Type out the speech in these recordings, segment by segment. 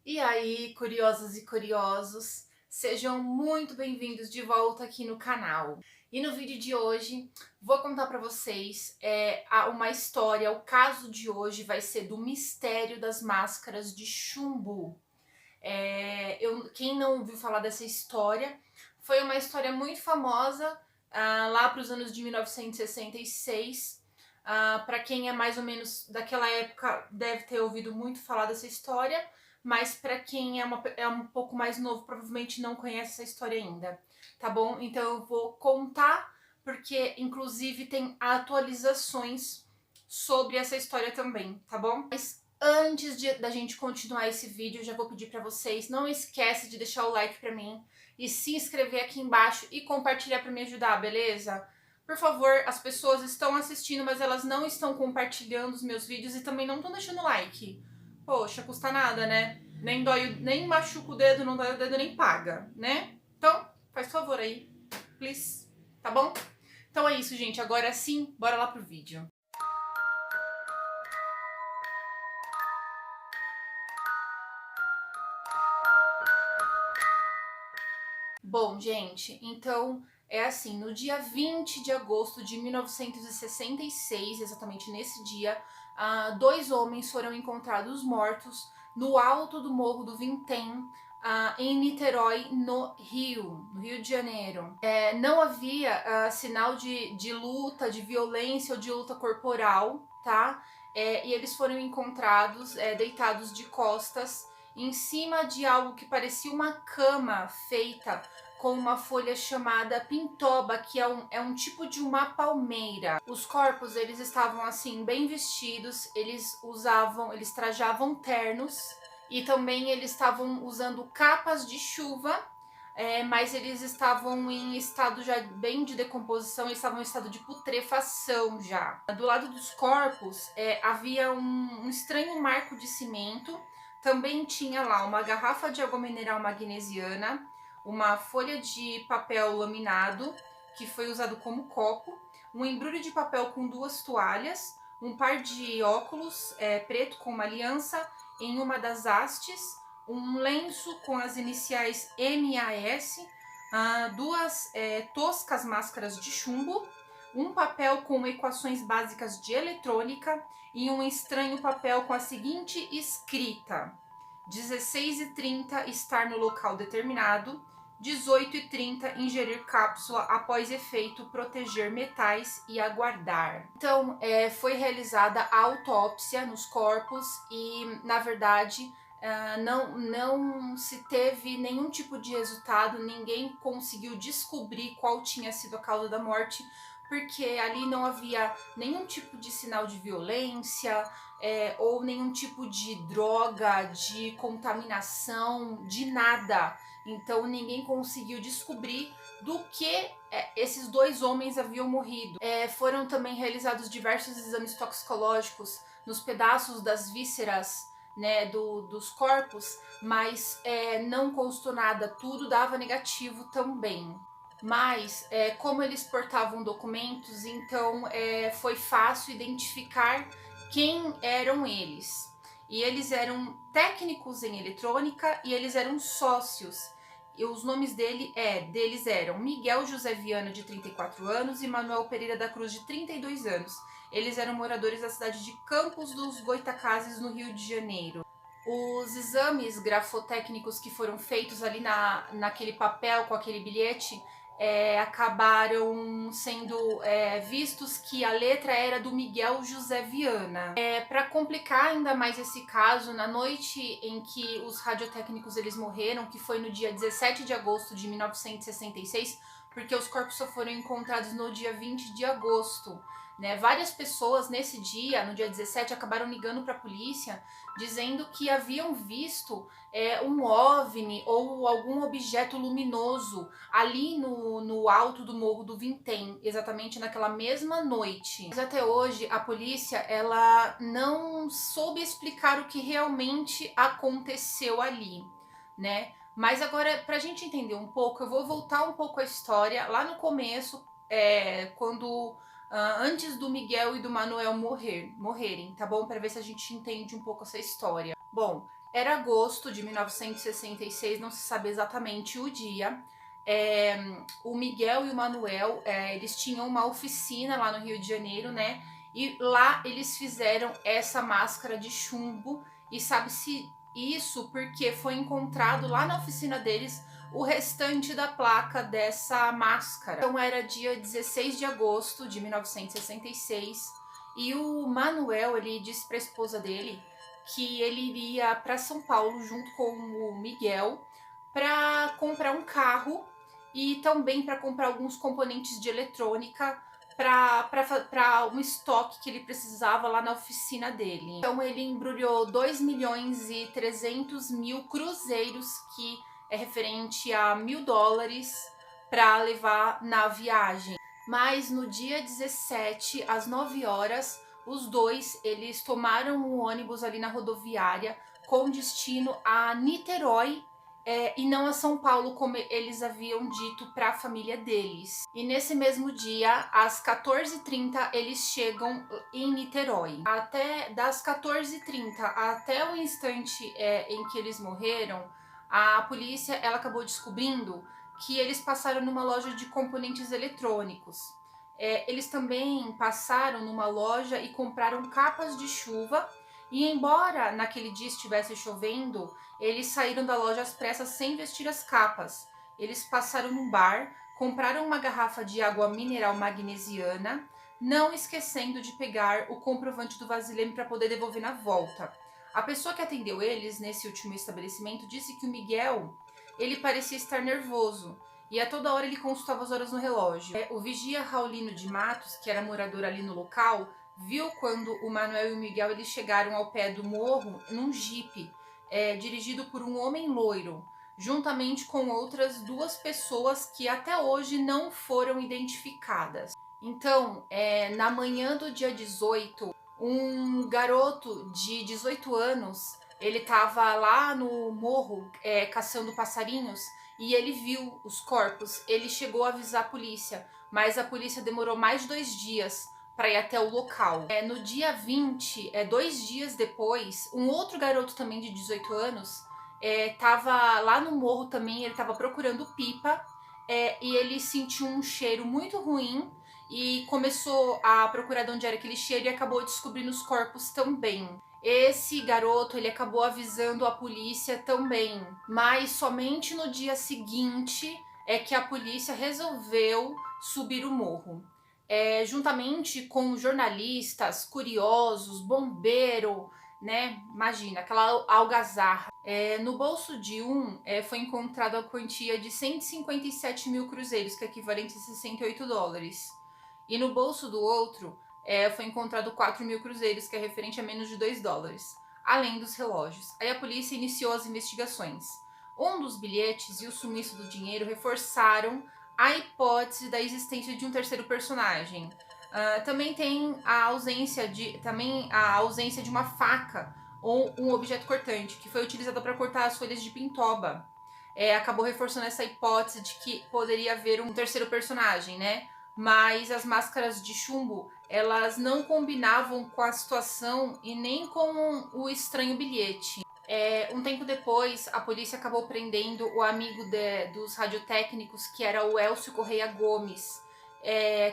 E aí, curiosas e curiosos, sejam muito bem-vindos de volta aqui no canal. E no vídeo de hoje, vou contar para vocês uma história. O caso de hoje vai ser do mistério das máscaras de chumbo. Quem não ouviu falar dessa história, foi uma história muito famosa lá para os anos de 1966. Para quem é mais ou menos daquela época, deve ter ouvido muito falar dessa história, mas para quem é um pouco mais novo, provavelmente não conhece essa história ainda, tá bom? Então eu vou contar, porque inclusive tem atualizações sobre essa história também, tá bom? Mas da gente continuar esse vídeo, eu já vou pedir para vocês, não esquece de deixar o like para mim e se inscrever aqui embaixo e compartilhar para me ajudar, beleza? Por favor, as pessoas estão assistindo, mas elas não estão compartilhando os meus vídeos e também não estão deixando like. Poxa, custa nada, né? Nem dói, nem machuca o dedo, não dói o dedo, nem paga, né? Então, faz favor aí, please, tá bom? Então é isso, gente. Agora sim, bora lá pro vídeo. Bom, gente, então é assim, no dia 20 de agosto de 1966, exatamente nesse dia, dois homens foram encontrados mortos no alto do Morro do Vintém, em Niterói, no Rio de Janeiro. Não havia sinal de luta, de violência ou de luta corporal, tá? E eles foram encontrados deitados de costas em cima de algo que parecia uma cama feita com uma folha chamada pintoba, que é um tipo de uma palmeira. Os corpos, eles estavam assim, bem vestidos, eles trajavam ternos e também eles estavam usando capas de chuva, mas eles estavam em estado já bem de decomposição, eles estavam em estado de putrefação já. Do lado dos corpos havia um estranho marco de cimento, também tinha lá uma garrafa de água mineral magnesiana, uma folha de papel laminado, que foi usado como copo, um embrulho de papel com duas toalhas, um par de óculos preto com uma aliança em uma das hastes, um lenço com as iniciais MAS, duas toscas máscaras de chumbo, um papel com equações básicas de eletrônica e um estranho papel com a seguinte escrita: 16h30 estar no local determinado, 18h30 ingerir cápsula após efeito, proteger metais e aguardar. Então, foi realizada a autópsia nos corpos e, na verdade, não se teve nenhum tipo de resultado, ninguém conseguiu descobrir qual tinha sido a causa da morte, porque ali não havia nenhum tipo de sinal de violência, ou nenhum tipo de droga, de contaminação, de nada. Então ninguém conseguiu descobrir do que esses dois homens haviam morrido. Foram também realizados diversos exames toxicológicos nos pedaços das vísceras, né, dos corpos, mas não constou nada, tudo dava negativo também. Mas, como eles portavam documentos, então foi fácil identificar quem eram eles. E eles eram técnicos em eletrônica e eles eram sócios. E os nomes deles eram Miguel José Viana, de 34 anos, e Manuel Pereira da Cruz, de 32 anos. Eles eram moradores da cidade de Campos dos Goitacazes, no Rio de Janeiro. Os exames grafotécnicos que foram feitos ali naquele papel com aquele bilhete acabaram sendo vistos que a letra era do Miguel José Viana. Para complicar ainda mais esse caso, na noite em que os radiotécnicos eles morreram, que foi no dia 17 de agosto de 1966, porque os corpos só foram encontrados no dia 20 de agosto, né? Várias pessoas nesse dia, no dia 17, acabaram ligando para a polícia dizendo que haviam visto um OVNI ou algum objeto luminoso ali no alto do Morro do Vintém, exatamente naquela mesma noite. Mas até hoje a polícia ela não soube explicar o que realmente aconteceu ali, né? Mas agora, pra gente entender um pouco, eu vou voltar um pouco a história lá no começo, quando antes do Miguel e do Manuel morrerem, tá bom? Para ver se a gente entende um pouco essa história. Bom, Era agosto de 1966, não se sabe exatamente o dia. O Miguel e o Manuel, eles tinham uma oficina lá no Rio de Janeiro, né? E lá eles fizeram essa máscara de chumbo. E sabe-se isso porque foi encontrado lá na oficina deles o restante da placa dessa máscara. Então era dia 16 de agosto de 1966 e o Manuel, ele disse para a esposa dele que ele iria para São Paulo junto com o Miguel para comprar um carro e também para comprar alguns componentes de eletrônica para um estoque que ele precisava lá na oficina dele. Então ele embrulhou 2 milhões e 300 mil cruzeiros, que é referente a $1.000, para levar na viagem. Mas no dia 17, às 9 horas, os dois, eles tomaram um ônibus ali na rodoviária com destino a Niterói, e não a São Paulo, como eles haviam dito para a família deles. E nesse mesmo dia, às 14h30, eles chegam em Niterói. Até das 14h30 até o instante em que eles morreram, a polícia ela acabou descobrindo que eles passaram numa loja de componentes eletrônicos. Eles também passaram numa loja e compraram capas de chuva. E embora naquele dia estivesse chovendo, eles saíram da loja às pressas sem vestir as capas. Eles passaram num bar, compraram uma garrafa de água mineral magnesiana, não esquecendo de pegar o comprovante do vasilhame para poder devolver na volta. A pessoa que atendeu eles nesse último estabelecimento disse que o Miguel, ele parecia estar nervoso e a toda hora ele consultava as horas no relógio. O vigia Raulino de Matos, que era morador ali no local, viu quando o Manuel e o Miguel eles chegaram ao pé do morro num jipe, dirigido por um homem loiro, juntamente com outras 2 pessoas que até hoje não foram identificadas. Então, na manhã do dia 18, um garoto de 18 anos, ele estava lá no morro caçando passarinhos e ele viu os corpos. Ele chegou a avisar a polícia, mas a polícia demorou mais de 2 dias para ir até o local. No dia 20, 2 dias depois, um outro garoto também de 18 anos estava lá no morro também, ele estava procurando pipa e ele sentiu um cheiro muito ruim e começou a procurar de onde era aquele cheiro e acabou descobrindo os corpos também. Esse garoto, ele acabou avisando a polícia também, mas somente no dia seguinte é que a polícia resolveu subir o morro. Juntamente com jornalistas, curiosos, bombeiro, né? Imagina, aquela algazarra. No bolso de um foi encontrada a quantia de 157 mil cruzeiros, que é equivalente a $68. E no bolso do outro foi encontrado 4 mil cruzeiros, que é referente a menos de $2, além dos relógios. Aí a polícia iniciou as investigações. Um dos bilhetes e o sumiço do dinheiro reforçaram a hipótese da existência de um terceiro personagem. Também tem a ausência de uma faca ou um objeto cortante, que foi utilizado para cortar as folhas de pintoba. Acabou reforçando essa hipótese de que poderia haver um terceiro personagem, né? Mas as máscaras de chumbo, elas não combinavam com a situação e nem com o estranho bilhete. Um tempo depois, a polícia acabou prendendo o amigo dos radiotécnicos, que era o Elcio Correia Gomes,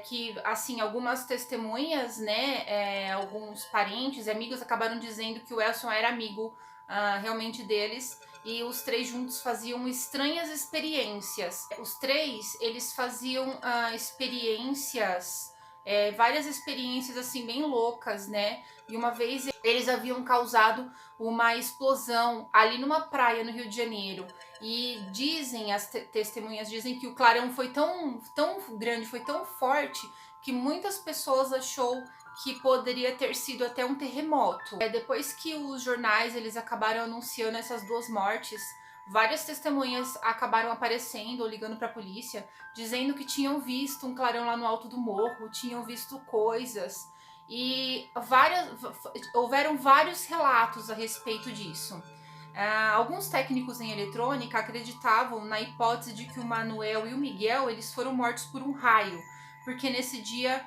que, assim, algumas testemunhas, né, alguns parentes, amigos, acabaram dizendo que o Elcio era amigo realmente deles, e os 3 juntos faziam estranhas experiências. Os 3, eles faziam experiências, várias experiências assim bem loucas, né? E uma vez eles haviam causado uma explosão ali numa praia no Rio de Janeiro. E dizem, as testemunhas dizem que o clarão foi tão grande, foi tão forte, que muitas pessoas achou que poderia ter sido até um terremoto. Depois que os jornais eles acabaram anunciando essas 2 mortes, várias testemunhas acabaram aparecendo ou ligando para a polícia, dizendo que tinham visto um clarão lá no alto do morro, tinham visto coisas. E houveram vários relatos a respeito disso. Alguns técnicos em eletrônica acreditavam na hipótese de que o Manuel e o Miguel eles foram mortos por um raio, porque nesse dia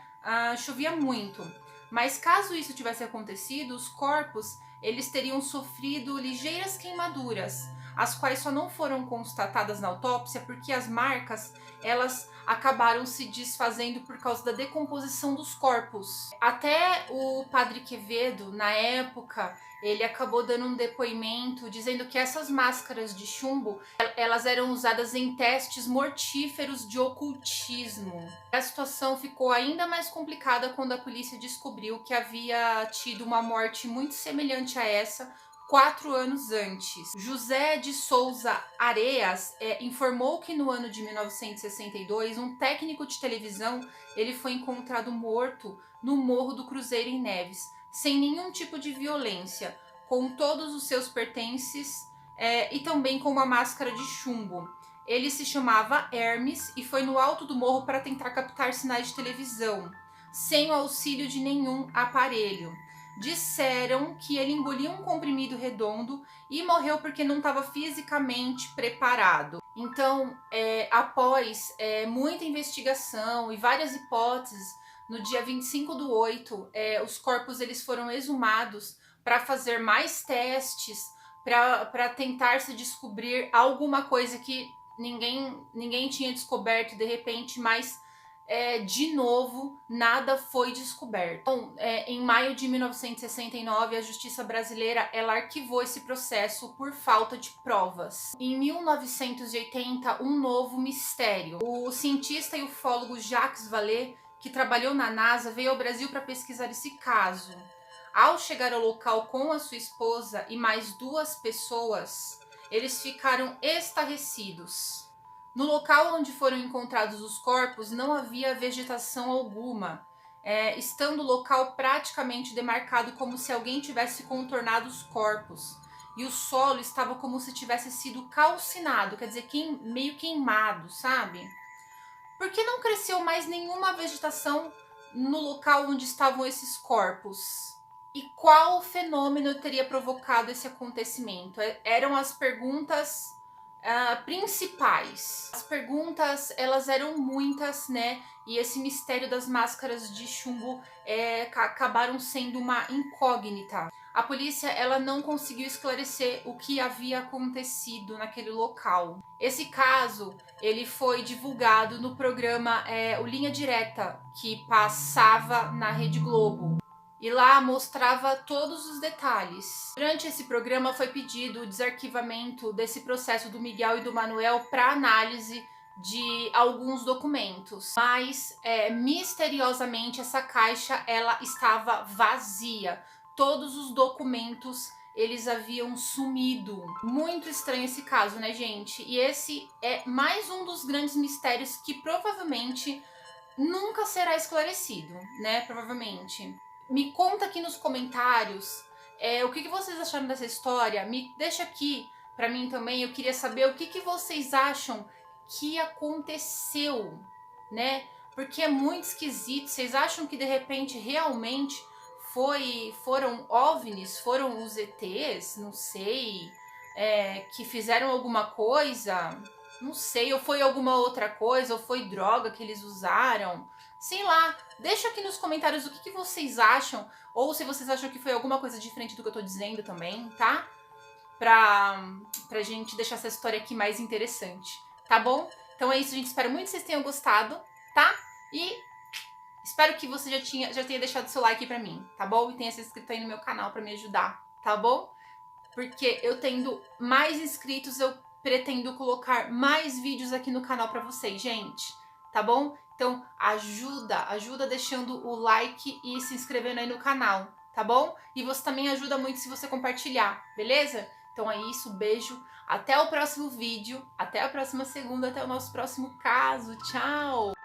chovia muito. Mas caso isso tivesse acontecido, os corpos eles teriam sofrido ligeiras queimaduras, as quais só não foram constatadas na autópsia porque as marcas, elas acabaram se desfazendo por causa da decomposição dos corpos. Até o padre Quevedo, na época, ele acabou dando um depoimento dizendo que essas máscaras de chumbo, elas eram usadas em testes mortíferos de ocultismo. A situação ficou ainda mais complicada quando a polícia descobriu que havia tido uma morte muito semelhante a essa 4 anos antes. José de Souza Areas informou que no ano de 1962, um técnico de televisão ele foi encontrado morto no Morro do Cruzeiro em Neves, sem nenhum tipo de violência, com todos os seus pertences e também com uma máscara de chumbo. Ele se chamava Hermes e foi no alto do morro para tentar captar sinais de televisão, sem o auxílio de nenhum aparelho. Disseram que ele engoliu um comprimido redondo e morreu porque não estava fisicamente preparado. Então, após muita investigação e várias hipóteses, no dia 25/8, os corpos eles foram exumados para fazer mais testes, para tentar se descobrir alguma coisa que ninguém tinha descoberto de repente, mas de novo, nada foi descoberto. Bom, em maio de 1969, a Justiça Brasileira ela arquivou esse processo por falta de provas. Em 1980, um novo mistério. O cientista e ufólogo Jacques Vallée, que trabalhou na NASA, veio ao Brasil para pesquisar esse caso. Ao chegar ao local com a sua esposa e mais 2 pessoas, eles ficaram estarrecidos. No local onde foram encontrados os corpos não havia vegetação alguma, estando o local praticamente demarcado como se alguém tivesse contornado os corpos. E o solo estava como se tivesse sido calcinado, quer dizer, meio queimado, sabe? Por que não cresceu mais nenhuma vegetação no local onde estavam esses corpos? E qual fenômeno teria provocado esse acontecimento? Eram as perguntas principais. As perguntas, elas eram muitas, né? E esse mistério das máscaras de chumbo acabaram sendo uma incógnita. A polícia, ela não conseguiu esclarecer o que havia acontecido naquele local. Esse caso, ele foi divulgado no programa O Linha Direta, que passava na Rede Globo. E lá mostrava todos os detalhes. Durante esse programa foi pedido o desarquivamento desse processo do Miguel e do Manuel para análise de alguns documentos, mas misteriosamente essa caixa ela estava vazia. Todos os documentos eles haviam sumido. Muito estranho esse caso, né, gente? E esse é mais um dos grandes mistérios que provavelmente nunca será esclarecido, né? Provavelmente. Me conta aqui nos comentários o que vocês acharam dessa história. Me deixa aqui pra mim também. Eu queria saber o que vocês acham que aconteceu, né? Porque é muito esquisito. Vocês acham que de repente realmente foram OVNIs, foram os ETs? Não sei. Que fizeram alguma coisa? Não sei. Ou foi alguma outra coisa? Ou foi droga que eles usaram? Sei lá, deixa aqui nos comentários o que vocês acham, ou se vocês acham que foi alguma coisa diferente do que eu tô dizendo também, tá? Pra gente deixar essa história aqui mais interessante, tá bom? Então é isso, gente, espero muito que vocês tenham gostado, tá? E espero que você já tenha deixado seu like pra mim, tá bom? E tenha se inscrito aí no meu canal pra me ajudar, tá bom? Porque eu tendo mais inscritos, eu pretendo colocar mais vídeos aqui no canal pra vocês, gente, tá bom? Então ajuda deixando o like e se inscrevendo aí no canal, tá bom? E você também ajuda muito se você compartilhar, beleza? Então é isso, beijo, até o próximo vídeo, até a próxima segunda, até o nosso próximo caso, tchau!